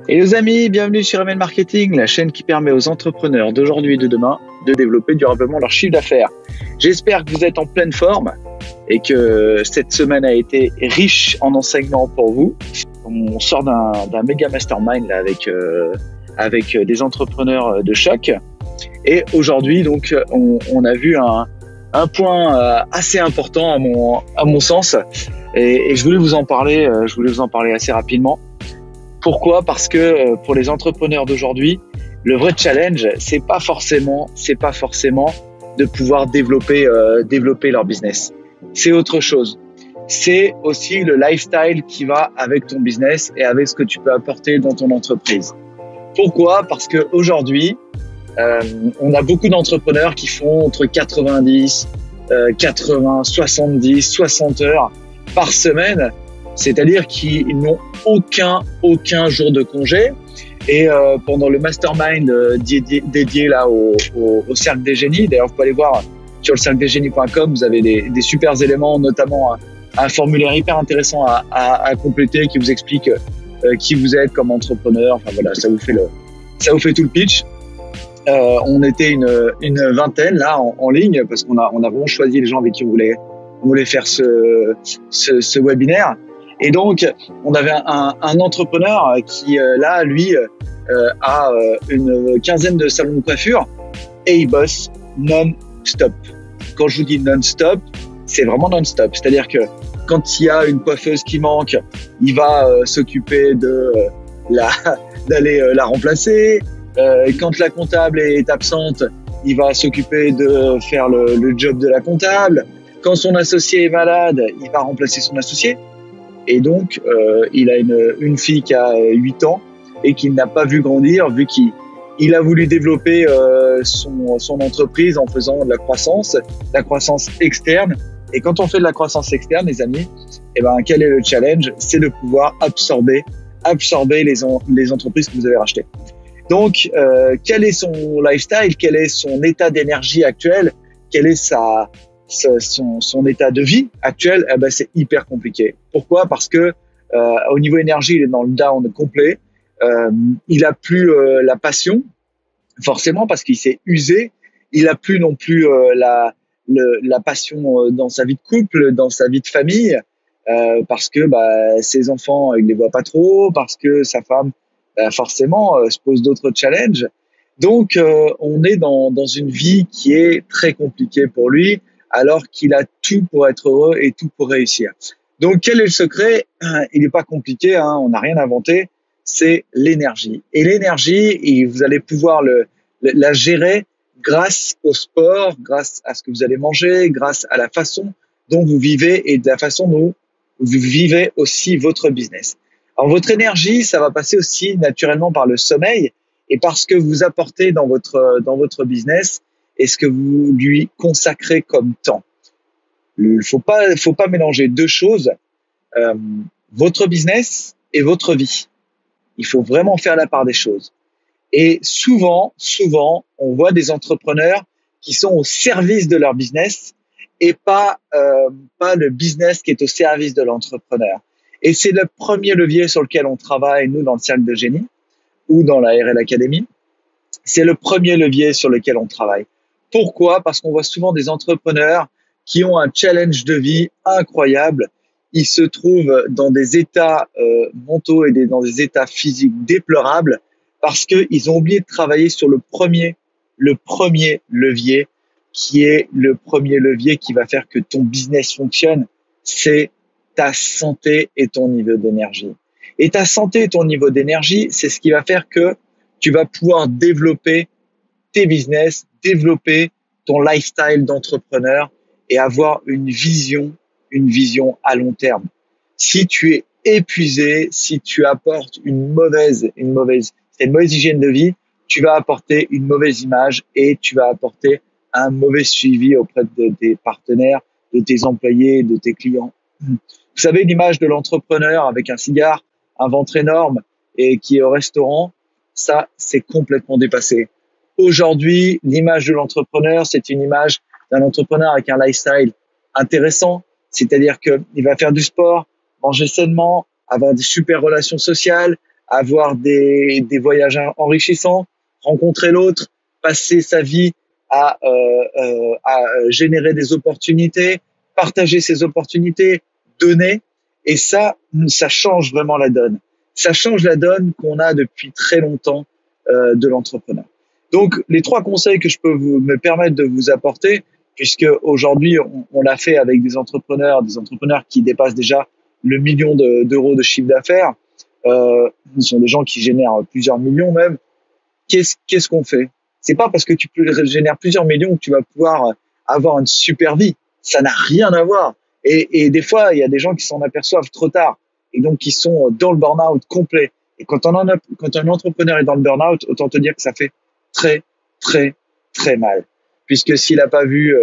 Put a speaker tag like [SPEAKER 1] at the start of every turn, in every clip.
[SPEAKER 1] Et les amis, bienvenue sur ML Marketing, la chaîne qui permet aux entrepreneurs d'aujourd'hui et de demain de développer durablement leur chiffre d'affaires. J'espère que vous êtes en pleine forme et que cette semaine a été riche en enseignements pour vous. On sort d'un méga mastermind là, avec des entrepreneurs de choc. Et aujourd'hui, donc, on a vu un point assez important à mon sens. Et je voulais vous en parler. Je voulais vous en parler assez rapidement. Pourquoi ? Parce que pour les entrepreneurs d'aujourd'hui, le vrai challenge, c'est pas forcément de pouvoir développer leur business. C'est autre chose. C'est aussi le lifestyle qui va avec ton business et avec ce que tu peux apporter dans ton entreprise. Pourquoi ? Parce que aujourd'hui, on a beaucoup d'entrepreneurs qui font entre 90, 80, 70, 60 heures par semaine. C'est-à-dire qu'ils n'ont aucun jour de congé. Et pendant le mastermind dédié là au Cercle des Génies, d'ailleurs vous pouvez aller voir sur le cercledesgénies.com, vous avez des super éléments, notamment un formulaire hyper intéressant à compléter qui vous explique qui vous êtes comme entrepreneur. Enfin voilà, ça vous fait tout le pitch. On était une vingtaine là en ligne parce qu'on a vraiment choisi les gens avec qui on voulait faire ce webinaire. Et donc, on avait un entrepreneur qui, là, lui, a une quinzaine de salons de coiffure et il bosse non-stop. Quand je vous dis non-stop, c'est vraiment non-stop. C'est-à-dire que quand il y a une coiffeuse qui manque, il va s'occuper d'aller la remplacer. Quand la comptable est absente, il va s'occuper de faire le job de la comptable. Quand son associé est malade, il va remplacer son associé. Et donc, il a une fille qui a 8 ans et qu'il n'a pas vu grandir, vu qu'il a voulu développer son entreprise en faisant de la croissance externe. Et quand on fait de la croissance externe, les amis, quel est le challenge ? C'est de pouvoir absorber les entreprises que vous avez rachetées. Donc, quel est son lifestyle ? Quel est son état d'énergie actuel ? Quel est son état de vie actuel? C'est hyper compliqué. Pourquoi ? Parce que au niveau énergie, il est dans le down complet. Il a plus la passion, forcément, parce qu'il s'est usé. Il a plus non plus la passion dans sa vie de couple, dans sa vie de famille, parce que ses enfants, il les voit pas trop, parce que sa femme, forcément, se pose d'autres challenges. Donc, on est dans une vie qui est très compliquée pour lui, alors qu'il a tout pour être heureux et tout pour réussir. Donc, quel est le secret ? Il n'est pas compliqué, on n'a rien inventé, c'est l'énergie. Et l'énergie, vous allez pouvoir la gérer grâce au sport, grâce à ce que vous allez manger, grâce à la façon dont vous vivez et de la façon dont vous vivez aussi votre business. Alors, votre énergie, ça va passer aussi naturellement par le sommeil et par ce que vous apportez dans votre business et ce que vous lui consacrez comme temps. Il faut pas mélanger deux choses, votre business et votre vie. Il faut vraiment faire la part des choses. Et souvent, on voit des entrepreneurs qui sont au service de leur business et pas le business qui est au service de l'entrepreneur. Et c'est le premier levier sur lequel on travaille, nous, dans le Cercle de Génie ou dans la RL Academy. C'est le premier levier sur lequel on travaille. Pourquoi ? Parce qu'on voit souvent des entrepreneurs qui ont un challenge de vie incroyable. Ils se trouvent dans des états mentaux et dans des états physiques déplorables parce qu'ils ont oublié de travailler sur le premier levier qui est le premier levier qui va faire que ton business fonctionne. C'est ta santé et ton niveau d'énergie. Et ta santé et ton niveau d'énergie, c'est ce qui va faire que tu vas pouvoir développer tes business, développer ton lifestyle d'entrepreneur et avoir une vision à long terme. Si tu es épuisé, si tu apportes une mauvaise hygiène de vie, tu vas apporter une mauvaise image et tu vas apporter un mauvais suivi auprès de tes partenaires, de tes employés, de tes clients. Vous savez, l'image de l'entrepreneur avec un cigare, un ventre énorme et qui est au restaurant, ça, c'est complètement dépassé. Aujourd'hui, l'image de l'entrepreneur, c'est une image d'un entrepreneur avec un lifestyle intéressant, c'est-à-dire qu'il va faire du sport, manger sainement, avoir des super relations sociales, avoir des voyages enrichissants, rencontrer l'autre, passer sa vie à générer des opportunités, partager ces opportunités, donner. Et ça change vraiment la donne. Ça change la donne qu'on a depuis très longtemps de l'entrepreneur. Donc, les 3 conseils que je peux me permettre de vous apporter, puisque aujourd'hui, on l'a fait avec des entrepreneurs qui dépassent déjà le million d'euros de chiffre d'affaires. Ce sont des gens qui génèrent plusieurs millions même. Qu'est-ce qu'on fait? C'est pas parce que tu génères plusieurs millions que tu vas pouvoir avoir une super vie. Ça n'a rien à voir. Et des fois, il y a des gens qui s'en aperçoivent trop tard et donc qui sont dans le burn-out complet. Et quand un entrepreneur est dans le burn-out, autant te dire que ça fait très, très, très mal. Puisque s'il a pas vu,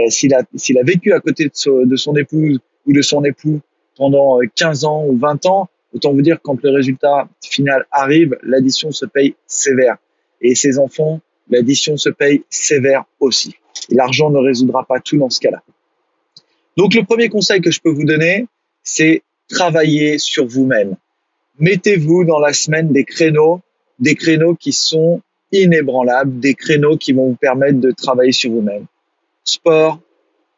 [SPEAKER 1] s'il a vécu à côté de son épouse ou de son époux pendant 15 ans ou 20 ans, autant vous dire que quand le résultat final arrive, l'addition se paye sévère. Et ses enfants, l'addition se paye sévère aussi. Et l'argent ne résoudra pas tout dans ce cas-là. Donc le premier conseil que je peux vous donner, c'est travailler sur vous-même. Mettez-vous dans la semaine des créneaux qui sont inébranlables, des créneaux qui vont vous permettre de travailler sur vous-même. Sport,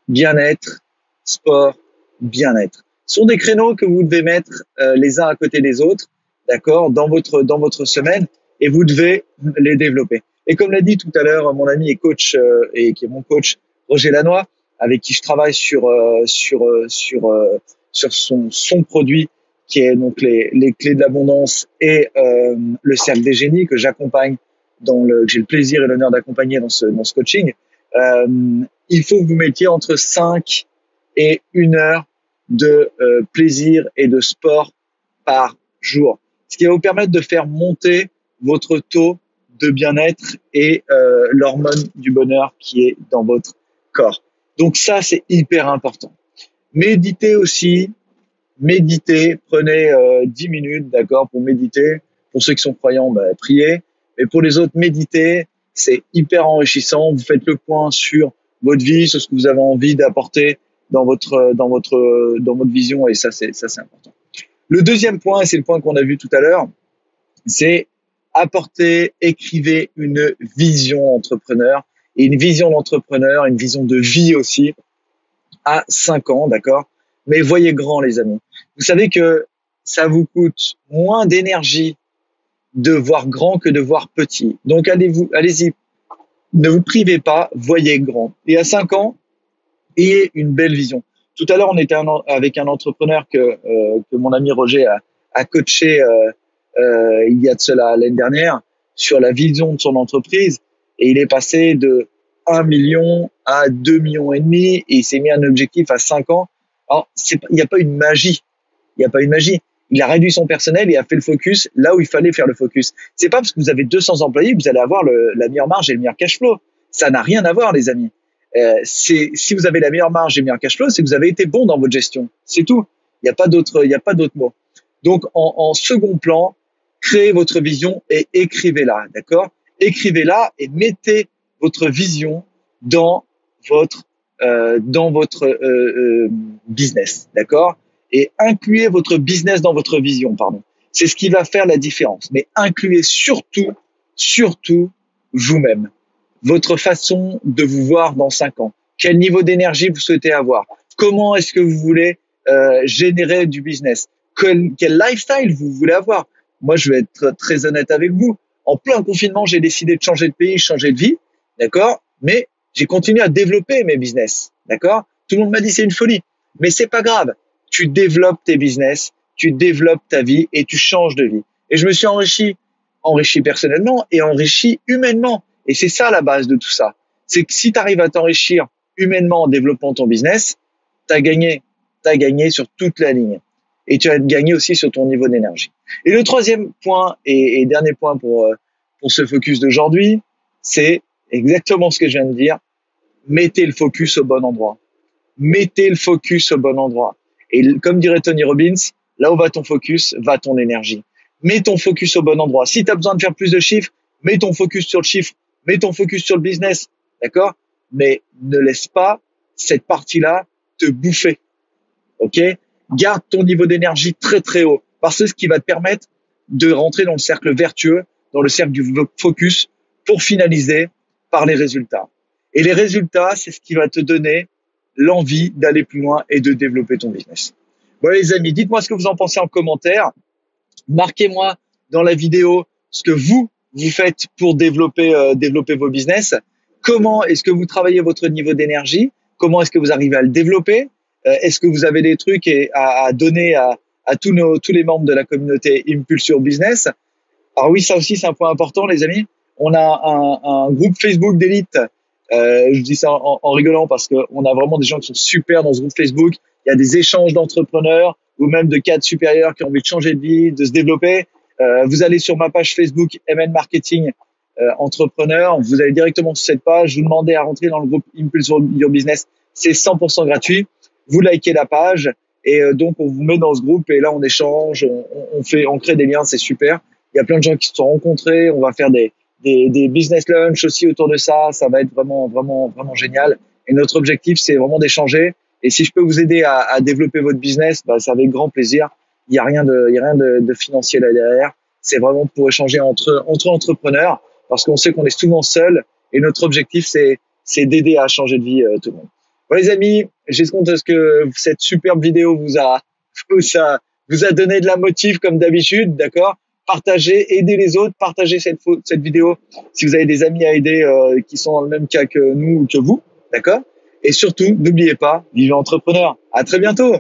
[SPEAKER 1] bien-être, sport, bien-être. Ce sont des créneaux que vous devez mettre les uns à côté des autres, d'accord, dans votre semaine, et vous devez les développer. Et comme l'a dit tout à l'heure mon ami et coach et qui est mon coach Roger Lannoy, avec qui je travaille sur son produit qui est donc les clés de l'abondance et le cercle des génies que j'accompagne j'ai le plaisir et l'honneur d'accompagner dans ce coaching. Il faut que vous mettiez entre 5 et 1 heure de plaisir et de sport par jour, ce qui va vous permettre de faire monter votre taux de bien-être et l'hormone du bonheur qui est dans votre corps. Donc ça, c'est hyper important. Méditez aussi. Prenez 10 minutes, d'accord, pour méditer. Pour ceux qui sont croyants, priez. Mais pour les autres, méditez. C'est hyper enrichissant. Vous faites le point sur votre vie, sur ce que vous avez envie d'apporter dans votre vision, et ça c'est important. Le deuxième point, et c'est le point qu'on a vu tout à l'heure, c'est écrivez une vision entrepreneur, et une vision d'entrepreneur, une vision de vie aussi, à 5 ans, d'accord? Mais voyez grand, les amis. Vous savez que ça vous coûte moins d'énergie de voir grand que de voir petit. Donc allez-y, ne vous privez pas, voyez grand. Et à 5 ans, ayez une belle vision. Tout à l'heure, on était avec un entrepreneur que mon ami Roger a coaché il y a de cela l'année dernière sur la vision de son entreprise, et il est passé de 1 million à 2 millions et demi, et il s'est mis un objectif à 5 ans. Alors, il n'y a pas une magie. Il a réduit son personnel et a fait le focus là où il fallait faire le focus. C'est pas parce que vous avez 200 employés que vous allez avoir la meilleure marge et le meilleur cash flow. Ça n'a rien à voir, les amis. Si vous avez la meilleure marge et le meilleur cash flow, c'est que vous avez été bon dans votre gestion. C'est tout. Il n'y a pas d'autre mot. Donc, en second plan, créez votre vision et écrivez-la, d'accord? Écrivez-la et mettez votre vision dans votre business, d'accord? Et incluez votre business dans votre vision, pardon. C'est ce qui va faire la différence. Mais incluez surtout vous-même. Votre façon de vous voir dans 5 ans. Quel niveau d'énergie vous souhaitez avoir? Comment est-ce que vous voulez générer du business? Quel lifestyle vous voulez avoir? Moi, je vais être très honnête avec vous. En plein confinement, j'ai décidé de changer de pays, changer de vie, d'accord? Mais j'ai continué à développer mes business, d'accord? Tout le monde m'a dit c'est une folie, mais c'est pas grave. Tu développes tes business, tu développes ta vie et tu changes de vie. Et je me suis enrichi personnellement et enrichi humainement. Et c'est ça la base de tout ça. C'est que si tu arrives à t'enrichir humainement en développant ton business, t'as gagné sur toute la ligne. Et tu as gagné aussi sur ton niveau d'énergie. Et le troisième point et dernier point pour ce focus d'aujourd'hui, c'est exactement ce que je viens de dire. Mettez le focus au bon endroit. Mettez le focus au bon endroit. Et comme dirait Tony Robbins, là où va ton focus, va ton énergie. Mets ton focus au bon endroit. Si tu as besoin de faire plus de chiffres, mets ton focus sur le chiffre. Mets ton focus sur le business. D'accord? Mais ne laisse pas cette partie-là te bouffer. OK? Garde ton niveau d'énergie très très haut. Parce que ce qui va te permettre de rentrer dans le cercle vertueux, dans le cercle du focus pour finaliser par les résultats. Et les résultats, c'est ce qui va te donner l'envie d'aller plus loin et de développer ton business. Voilà les amis, dites-moi ce que vous en pensez en commentaire. Marquez-moi dans la vidéo ce que vous faites pour développer vos business. Comment est-ce que vous travaillez votre niveau d'énergie? Comment est-ce que vous arrivez à le développer? Est-ce que vous avez des trucs à donner à tous les membres de la communauté Impulsion Business? Alors oui, ça aussi c'est un point important les amis. On a un groupe Facebook d'élite. Je dis ça en rigolant parce qu'on a vraiment des gens qui sont super dans ce groupe Facebook. Il y a des échanges d'entrepreneurs ou même de cadres supérieurs qui ont envie de changer de vie, de se développer. Vous allez sur ma page Facebook MN Marketing Entrepreneur. Vous allez directement sur cette page. Vous demandez à rentrer dans le groupe Impulse Your Business. C'est 100% gratuit. Vous likez la page et donc on vous met dans ce groupe et là on échange, on crée des liens, c'est super. Il y a plein de gens qui se sont rencontrés. On va faire des business lunch aussi autour de ça. Ça va être vraiment génial. Et notre objectif, c'est vraiment d'échanger. Et si je peux vous aider à développer votre business, bah, c'est avec grand plaisir. Il y a rien de financier là derrière. C'est vraiment pour échanger entre entrepreneurs parce qu'on sait qu'on est souvent seul et notre objectif, c'est d'aider à changer de vie tout le monde. Bon, les amis, j'espère que cette superbe vidéo vous a donné de la motive comme d'habitude, d'accord? Partagez, aidez les autres, partagez cette vidéo si vous avez des amis à aider qui sont dans le même cas que nous ou que vous, d'accord? Et surtout, n'oubliez pas, vivez entrepreneur. À très bientôt.